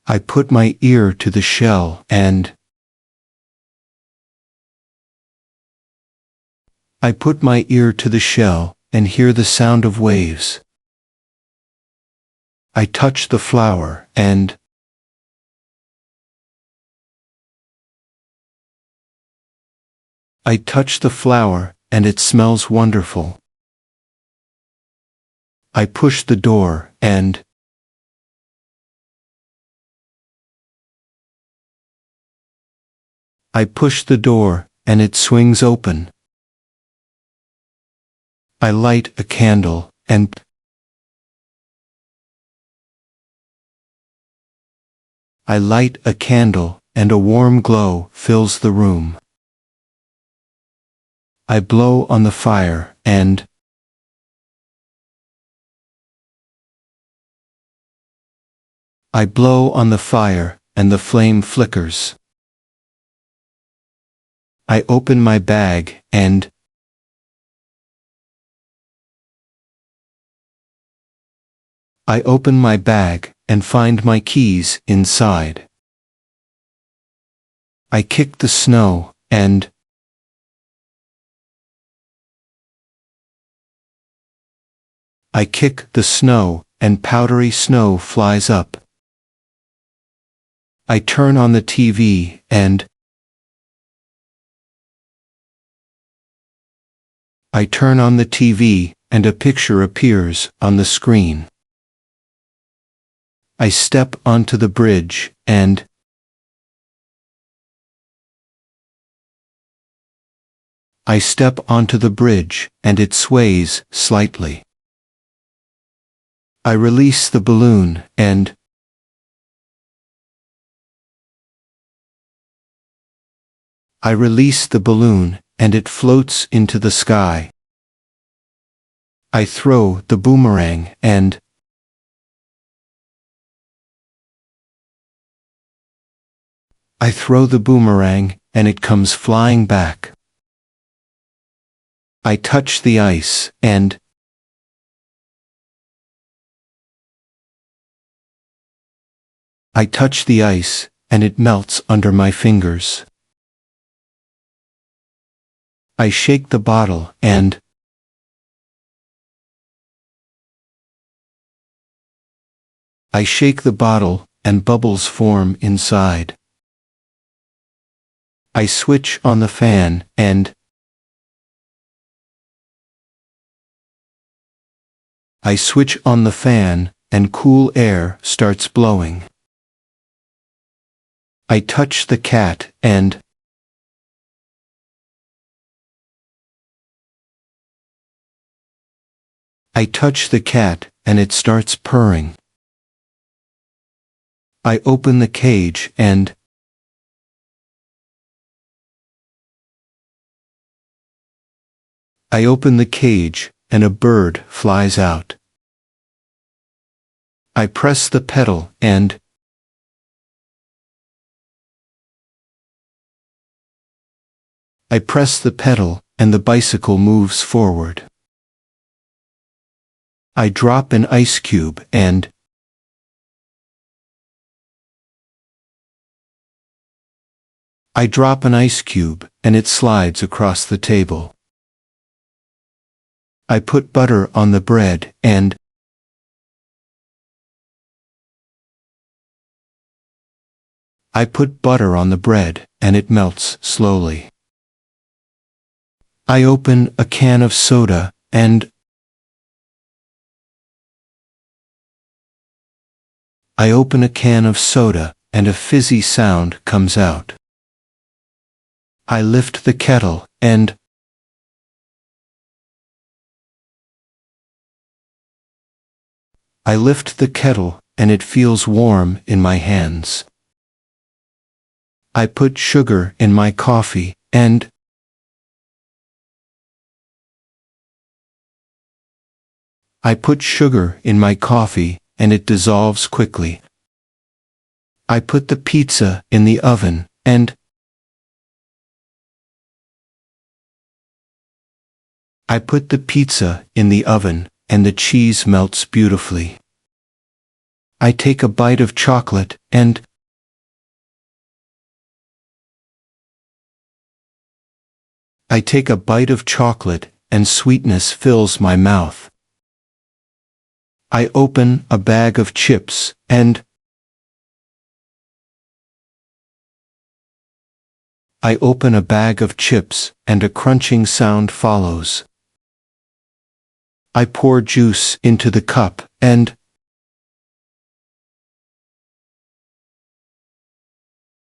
I put my ear to the shell and I put my ear to the shell and hear the sound of waves. I touch the flower and I touch the flower and it smells wonderful. I push the door and I push the door and it swings open. I light a candle and I light a candle and a warm glow fills the room. I blow on the fire and I blow on the fire and the flame flickers. I open my bag and I open my bag and find my keys inside. I kick the snow and I kick the snow and powdery snow flies up. I turn on the TV and I turn on the TV and a picture appears on the screen. I step onto the bridge and I step onto the bridge and it sways slightly. I release the balloon and I release the balloon and it floats into the sky. I throw the boomerang and I throw the boomerang and it comes flying back. I touch the ice and I touch the ice and it melts under my fingers. I shake the bottle and I shake the bottle and bubbles form inside. I switch on the fan and I switch on the fan and cool air starts blowing. I touch the cat and I touch the cat and it starts purring. I open the cage and I open the cage and a bird flies out. I press the pedal and I press the pedal and the bicycle moves forward. I drop an ice cube and I drop an ice cube and it slides across the table. I put butter on the bread and I put butter on the bread and it melts slowly. I open a can of soda and I open a can of soda and a fizzy sound comes out. I lift the kettle and I lift the kettle and it feels warm in my hands. I put sugar in my coffee and I put sugar in my coffee and it dissolves quickly. I put the pizza in the oven and I put the pizza in the oven and the cheese melts beautifully. I take a bite of chocolate, and I take a bite of chocolate, and sweetness fills my mouth. I open a bag of chips, and I open a bag of chips, and a crunching sound follows. I pour juice into the cup, and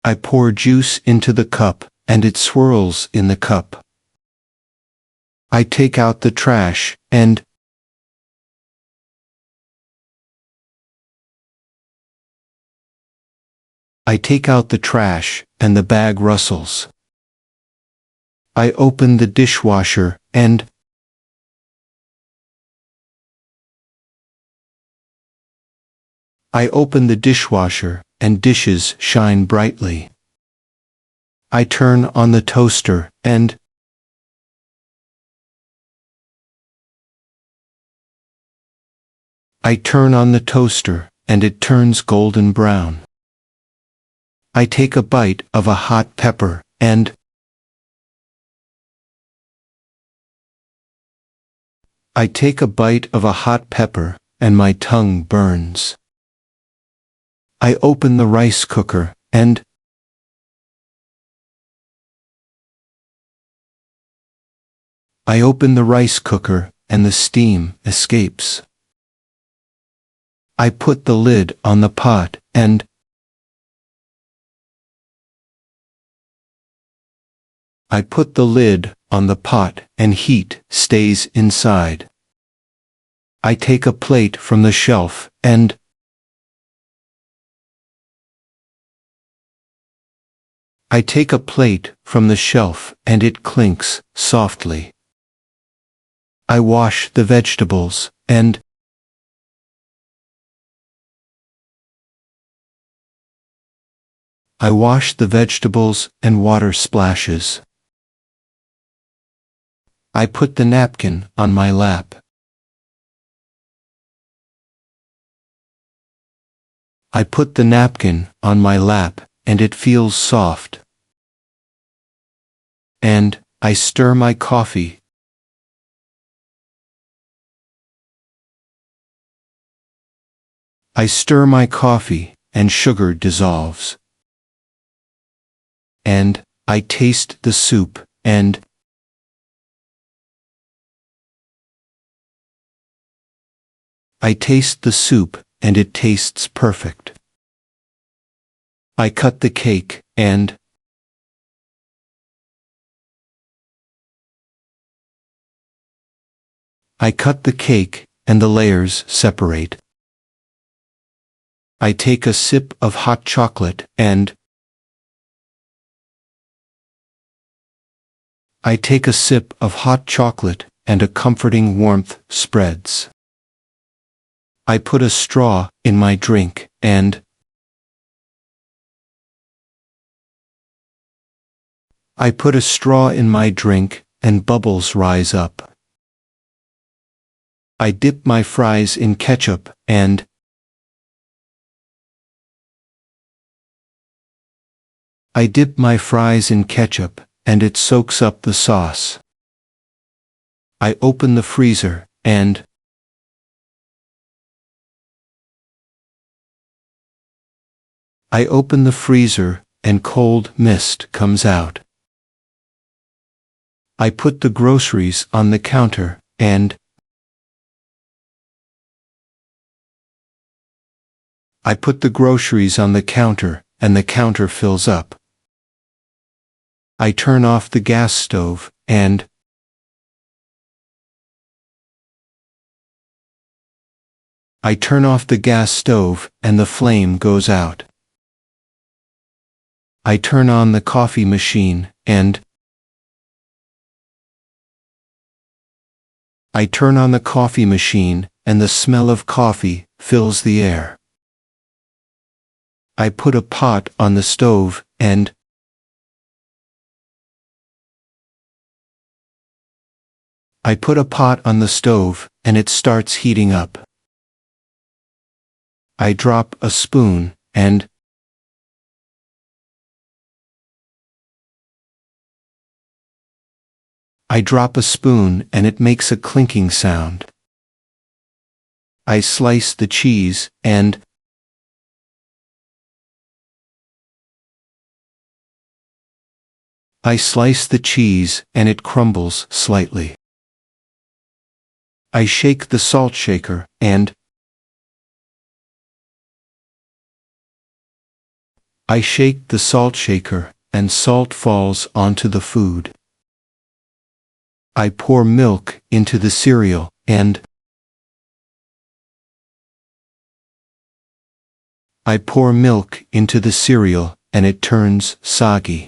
I pour juice into the cup, and it swirls in the cup. I take out the trash, and I take out the trash, and the bag rustles. I open the dishwasher, and I open the dishwasher, and dishes shine brightly. I turn on the toaster, and I turn on the toaster, and it turns golden brown. I take a bite of a hot pepper, and I take a bite of a hot pepper, and my tongue burns. I open the rice cooker, and I open the rice cooker, and the steam escapes. I put the lid on the pot, and I put the lid on the pot, and heat stays inside. I take a plate from the shelf, and I take a plate from the shelf, and it clinks softly. I wash the vegetables, and I wash the vegetables, and water splashes. I put the napkin on my lap. I put the napkin on my lap, and it feels soft. And I stir my coffee. I stir my coffee, and sugar dissolves. And I taste the soup, and I taste the soup, and it tastes perfect. I cut the cake, and I cut the cake, and the layers separate. I take a sip of hot chocolate, and I take a sip of hot chocolate, and a comforting warmth spreads. I put a straw in my drink, and I put a straw in my drink, and bubbles rise up. I dip my fries in ketchup, and I dip my fries in ketchup, and it soaks up the sauce. I open the freezer, and I open the freezer, and cold mist comes out. I put the groceries on the counter, and I put the groceries on the counter, and the counter fills up. I turn off the gas stove, and I turn off the gas stove, and the flame goes out. I turn on the coffee machine, and I turn on the coffee machine, and the smell of coffee fills the air. I put a pot on the stove, and I put a pot on the stove, and it starts heating up. I drop a spoon, and I drop a spoon and it makes a clinking sound. I slice the cheese, and I slice the cheese and it crumbles slightly. I shake the salt shaker, and I shake the salt shaker, and salt falls onto the food. I pour milk into the cereal, and I pour milk into the cereal, and it turns soggy.